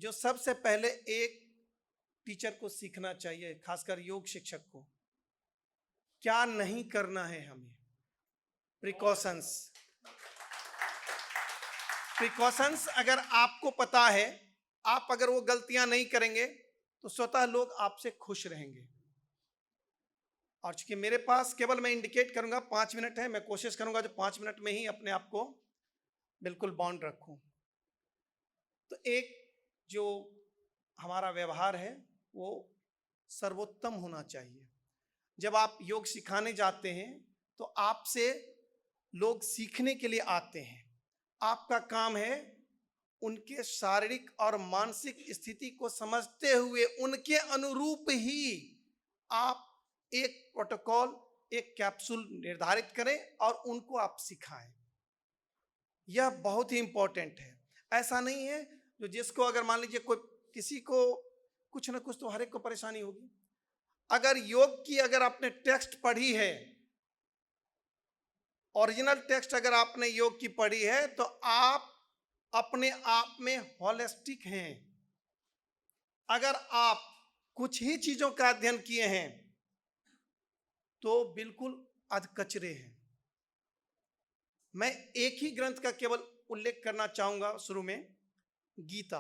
जो सबसे पहले एक टीचर को सीखना चाहिए, खासकर योग शिक्षक को, क्या नहीं करना है हमें। प्रिकॉशंस अगर आपको पता है, आप अगर वो गलतियां नहीं करेंगे तो स्वतः लोग आपसे खुश रहेंगे। और चूंकि मेरे पास केवल मैं इंडिकेट करूंगा 5 मिनट है, मैं कोशिश करूंगा जो 5 मिनट में ही अपने आप को बिल्कुल बाउंड रखूं। तो एक जो हमारा व्यवहार है वो सर्वोत्तम होना चाहिए। जब आप योग सिखाने जाते हैं तो आपसे लोग सीखने के लिए आते हैं। आपका काम है उनके शारीरिक और मानसिक स्थिति को समझते हुए उनके अनुरूप ही आप एक प्रोटोकॉल, एक कैप्सूल निर्धारित करें और उनको आप सिखाएं। यह बहुत ही इंपॉर्टेंट है। ऐसा नहीं है जो जिसको अगर मान लीजिए कोई किसी को कुछ ना कुछ तो हर एक को परेशानी होगी। अगर योग की अगर आपने टेक्स्ट पढ़ी है, ओरिजिनल टेक्स्ट अगर आपने योग की पढ़ी है, तो आप अपने आप में होलिस्टिक हैं। अगर आप कुछ ही चीजों का अध्ययन किए हैं तो बिल्कुल अधकचरे हैं। मैं एक ही ग्रंथ का केवल उल्लेख करना चाहूंगा शुरू में, गीता।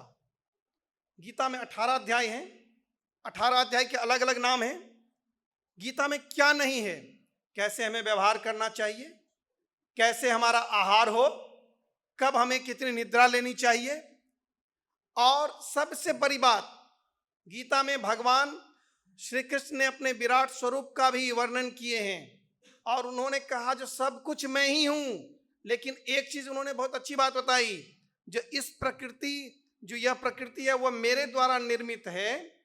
गीता में 18 अध्याय हैं। 18 अध्याय के अलग अलग नाम हैं। गीता में क्या नहीं है, कैसे हमें व्यवहार करना चाहिए, कैसे हमारा आहार हो, कब हमें कितनी निद्रा लेनी चाहिए, और सबसे बड़ी बात, गीता में भगवान श्री कृष्ण ने अपने विराट स्वरूप का भी वर्णन किए हैं और उन्होंने कहा जो सब कुछ मैं ही हूं। लेकिन एक चीज उन्होंने बहुत अच्छी बात बताई, जो इस प्रकृति, जो यह प्रकृति है वह मेरे द्वारा निर्मित है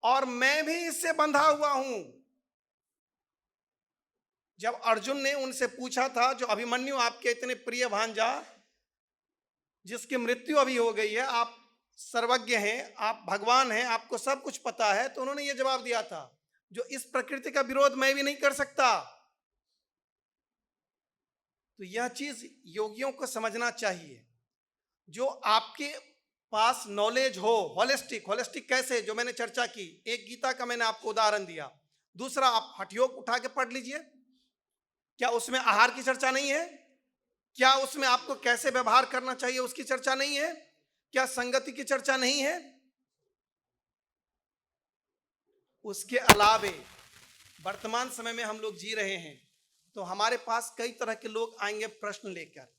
और मैं भी इससे बंधा हुआ हूं। जब अर्जुन ने उनसे पूछा था, जो अभिमन्यु आपके इतने प्रिय भांजा जिसकी मृत्यु अभी हो गई है, आप सर्वज्ञ हैं, आप भगवान हैं, आपको सब कुछ पता है, तो उन्होंने ये जवाब दिया था, जो इस प्रकृति का विरोध मैं भी नहीं कर सकता। तो यह चीज योगियों को समझना चाहिए। जो आपके पास नॉलेज हो, होलिस्टिक कैसे, जो मैंने चर्चा की, एक गीता का मैंने आपको उदाहरण दिया। दूसरा, आप हठयोग उठा के पढ़ लीजिए। क्या उसमें आहार की चर्चा नहीं है? क्या उसमें आपको कैसे व्यवहार करना चाहिए उसकी चर्चा नहीं है? क्या संगति की चर्चा नहीं है? उसके अलावे वर्तमान समय में हम लोग जी रहे हैं, तो हमारे पास कई तरह के लोग आएंगे प्रश्न लेकर।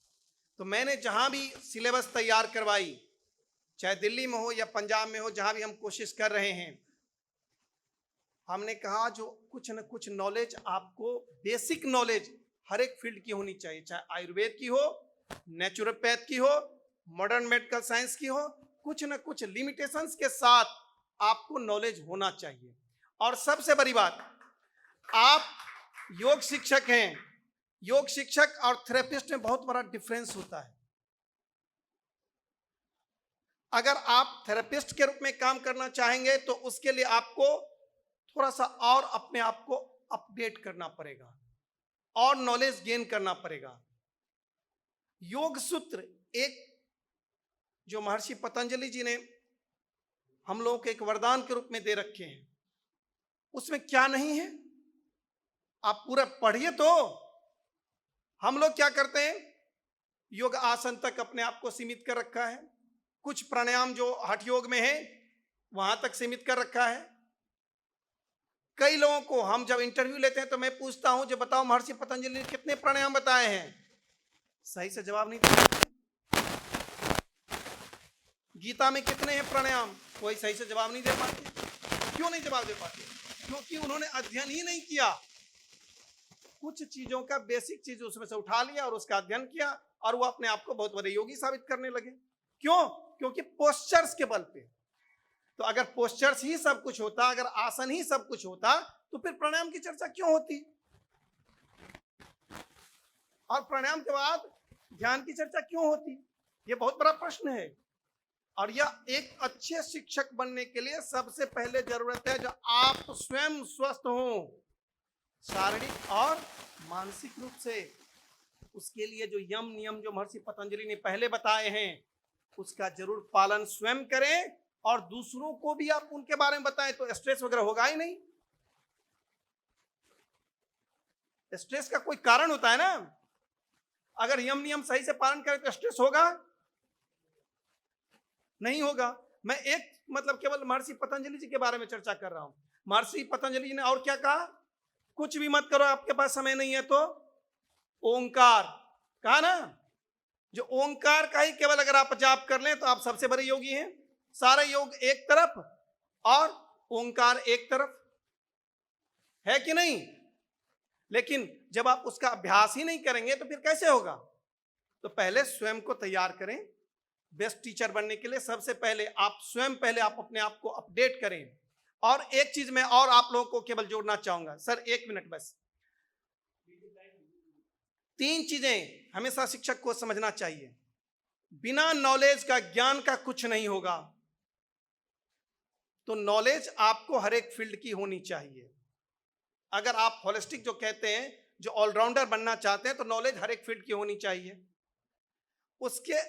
तो मैंने जहां भी सिलेबस तैयार करवाई, चाहे दिल्ली में हो या पंजाब में हो, जहां भी हम कोशिश कर रहे हैं, हमने कहा जो कुछ न कुछ नॉलेज आपको, बेसिक नॉलेज हर एक फील्ड की होनी चाहिए, चाहे आयुर्वेद की हो, नेचुरोपैथ की हो, मॉडर्न मेडिकल साइंस की हो, कुछ न कुछ लिमिटेशंस के साथ आपको नॉलेज होना चाहिए। और सबसे बड़ी बात, आप योग शिक्षक हैं। योग शिक्षक और थेरेपिस्ट में बहुत बड़ा डिफरेंस होता है। अगर आप थेरेपिस्ट के रूप में काम करना चाहेंगे तो उसके लिए आपको थोड़ा सा और अपने आप को अपडेट करना पड़ेगा और नॉलेज गेन करना पड़ेगा। योग सूत्र एक जो महर्षि पतंजलि जी ने हम लोगों को एक वरदान के रूप में दे रखे हैं, उसमें क्या नहीं है आप पूरा पढ़िए। तो हम लोग क्या करते हैं, योग आसन तक अपने आप को सीमित कर रखा है, कुछ प्राणायाम जो हठ योग में है वहां तक सीमित कर रखा है। कई लोगों को हम जब इंटरव्यू लेते हैं तो मैं पूछता हूं, जो बताओ महर्षि पतंजलि ने कितने प्राणायाम बताए हैं, सही से जवाब नहीं देते। गीता में कितने हैं प्राणायाम, कोई सही से जवाब नहीं दे पाते। क्यों नहीं जवाब दे पाते? क्योंकि उन्होंने अध्ययन ही नहीं किया। कुछ चीजों का बेसिक चीज उसमें से उठा लिया और उसका अध्ययन किया और वो अपने आप को बहुत बड़े योगी साबित करने लगे। क्यों? क्योंकि पोस्चर्स के बल पे। तो अगर पोस्चर्स ही सब कुछ होता, अगर आसन ही सब कुछ होता, तो फिर प्राणायाम की चर्चा क्यों होती? और प्राणायाम के बाद ध्यान की चर्चा क्यों होती? ये बहुत बड़ा प्रश्न है। और यह एक अच्छे शिक्षक बनने के लिए सबसे पहले जरूरत है जो आप स्वयं स्वस्थ हो, शारीरिक और मानसिक रूप से। उसके लिए जो यम नियम जो महर्षि पतंजलि ने पहले बताए हैं, उसका जरूर पालन स्वयं करें और दूसरों को भी आप उनके बारे में बताएं तो स्ट्रेस वगैरह होगा ही नहीं। स्ट्रेस का कोई कारण होता है ना, अगर यम नियम सही से पालन करें तो स्ट्रेस होगा नहीं होगा। मैं एक मतलब केवल महर्षि पतंजलि जी के बारे में चर्चा कर रहा हूं। महर्षि पतंजलि जी ने और क्या कहा, कुछ भी मत करो, आपके पास समय नहीं है तो ओंकार कहा ना, जो ओंकार का ही केवल अगर आप जाप कर लें तो आप सबसे बड़े योगी हैं। सारे योग एक तरफ और ओंकार एक तरफ है कि नहीं। लेकिन जब आप उसका अभ्यास ही नहीं करेंगे तो फिर कैसे होगा। तो पहले स्वयं को तैयार करें बेस्ट टीचर बनने के लिए। सबसे पहले आप स्वयं पहले आप अपने आप को अपडेट करें। और एक चीज मैं और आप लोगों को केवल जोड़ना चाहूंगा सर, 1 मिनट बस। 3 चीजें हमेशा शिक्षक को समझना चाहिए। बिना नॉलेज का, ज्ञान का कुछ नहीं होगा। तो नॉलेज आपको हर एक फील्ड की होनी चाहिए। अगर आप होलिस्टिक जो कहते हैं, जो ऑलराउंडर बनना चाहते हैं, तो नॉलेज हर एक फील्ड की होनी चाहिए। उसके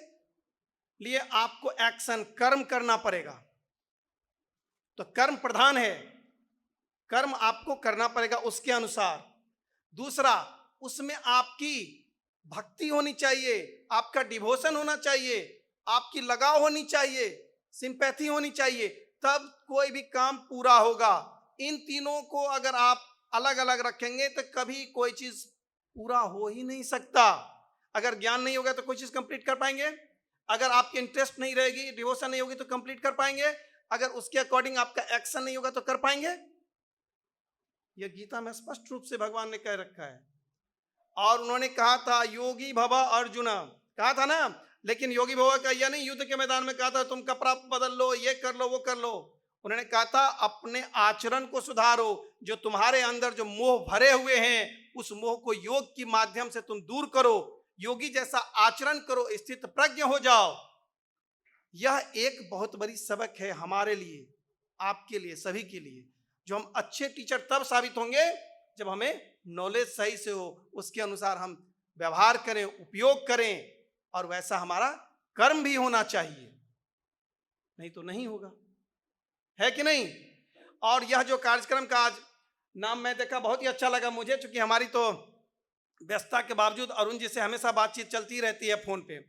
लिए आपको एक्शन, कर्म करना पड़ेगा। तो कर्म प्रधान है, कर्म आपको करना पड़ेगा उसके अनुसार। दूसरा, उसमें आपकी भक्ति होनी चाहिए, आपका डिवोशन होना चाहिए, आपकी लगाव होनी चाहिए, सिंपैथी होनी चाहिए, तब कोई भी काम पूरा होगा। इन तीनों को अगर आप अलग अलग रखेंगे तो कभी कोई चीज पूरा हो ही नहीं सकता। अगर ज्ञान नहीं होगा तो कोई चीज कंप्लीट कर पाएंगे, अगर आपकी इंटरेस्ट नहीं रहेगी, डिवोशन नहीं होगी तो कंप्लीट कर पाएंगे, अगर उसके अकॉर्डिंग आपका एक्शन नहीं होगा तो कर पाएंगे। यह गीता में स्पष्ट रूप से भगवान ने कह रखा है। और उन्होंने कहा था योगी भव अर्जुन, कहा था ना। लेकिन योगी भव का यह नहीं युद्ध के मैदान में कहा था तुम कपड़ा बदल लो, ये कर लो, वो कर लो। उन्होंने कहा था अपने आचरण को सुधारो, जो तुम्हारे अंदर जो मोह भरे हुए हैं उस मोह को योग के माध्यम से तुम दूर करो, योगी जैसा आचरण करो, स्थित प्रज्ञ हो जाओ। यह एक बहुत बड़ी सबक है हमारे लिए, आपके लिए, सभी के लिए। जो हम अच्छे टीचर तब साबित होंगे जब हमें नॉलेज सही से हो, उसके अनुसार हम व्यवहार करें, उपयोग करें, और वैसा हमारा कर्म भी होना चाहिए, नहीं तो नहीं होगा, है कि नहीं। और यह जो कार्यक्रम का आज नाम मैं देखा बहुत ही अच्छा लगा मुझे, क्योंकि हमारी तो व्यस्तता के बावजूद अरुण जी से हमेशा बातचीत चलती रहती है फोन पे।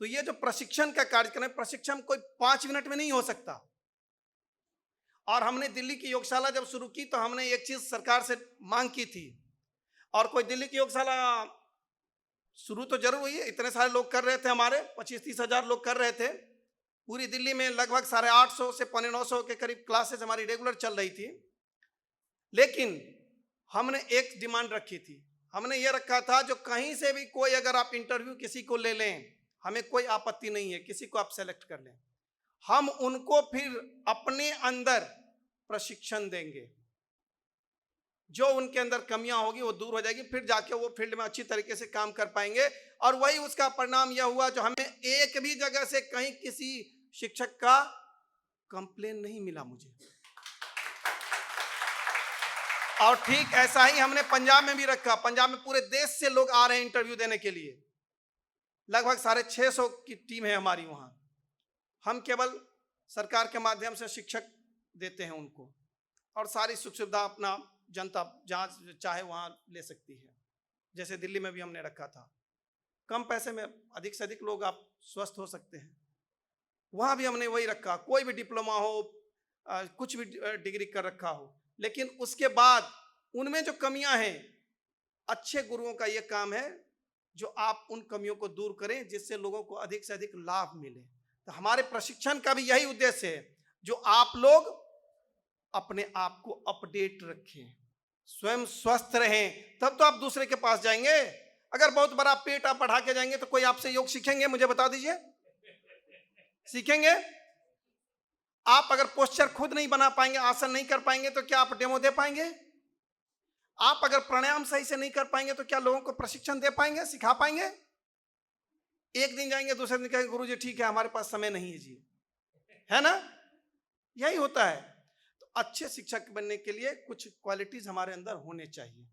तो ये जो प्रशिक्षण का कार्यक्रम है, प्रशिक्षण कोई 5 मिनट में नहीं हो सकता। और हमने दिल्ली की योगशाला जब शुरू की तो हमने एक चीज सरकार से मांग की थी, और कोई दिल्ली की योगशाला शुरू तो जरूर हुई है, इतने सारे लोग कर रहे थे, हमारे 25-30 हजार लोग कर रहे थे। पूरी दिल्ली में लगभग 850 से 950 के करीब क्लासेस हमारी रेगुलर चल रही थी। लेकिन हमने एक डिमांड रखी थी, हमने ये रखा था जो कहीं से भी कोई अगर आप इंटरव्यू किसी को ले लें, हमें कोई आपत्ति नहीं है, किसी को आप सेलेक्ट कर लें, हम उनको फिर अपने अंदर प्रशिक्षण देंगे। जो उनके अंदर कमियां होगी वो दूर हो जाएगी, फिर जाके वो फील्ड में अच्छी तरीके से काम कर पाएंगे। और वही उसका परिणाम यह हुआ जो हमें एक भी जगह से कहीं किसी शिक्षक का कंप्लेन नहीं मिला मुझे। और ठीक ऐसा ही हमने पंजाब में भी रखा। पंजाब में पूरे देश से लोग आ रहे हैं इंटरव्यू देने के लिए, लगभग 650 की टीम है हमारी वहां। हम केवल सरकार के माध्यम से शिक्षक देते हैं उनको, और सारी सुख सुविधा अपना जनता जहाँ चाहे वहाँ ले सकती है। जैसे दिल्ली में भी हमने रखा था, कम पैसे में अधिक से अधिक लोग आप स्वस्थ हो सकते हैं, वहाँ भी हमने वही रखा। कोई भी डिप्लोमा हो, कुछ भी डिग्री कर रखा हो, लेकिन उसके बाद उनमें जो कमियां हैं, अच्छे गुरुओं का ये काम है जो आप उन कमियों को दूर करें, जिससे लोगों को अधिक से अधिक लाभ मिले। तो हमारे प्रशिक्षण का भी यही उद्देश्य है, जो आप लोग अपने आप को अपडेट रखें, स्वयं स्वस्थ रहें, तब तो आप दूसरे के पास जाएंगे। अगर बहुत बड़ा पेट आप बढ़ा के जाएंगे तो कोई आपसे योग सीखेंगे? मुझे बता दीजिए, सीखेंगे? आप अगर पोस्चर खुद नहीं बना पाएंगे, आसन नहीं कर पाएंगे, तो क्या आप डेमो दे पाएंगे? आप अगर प्राणायाम सही से नहीं कर पाएंगे तो क्या लोगों को प्रशिक्षण दे पाएंगे, सिखा पाएंगे? एक दिन जाएंगे, दूसरे दिन कहेंगे गुरुजी ठीक है हमारे पास समय नहीं है जी, है ना। यही होता है। तो अच्छे शिक्षक बनने के लिए कुछ क्वालिटीज हमारे अंदर होने चाहिए।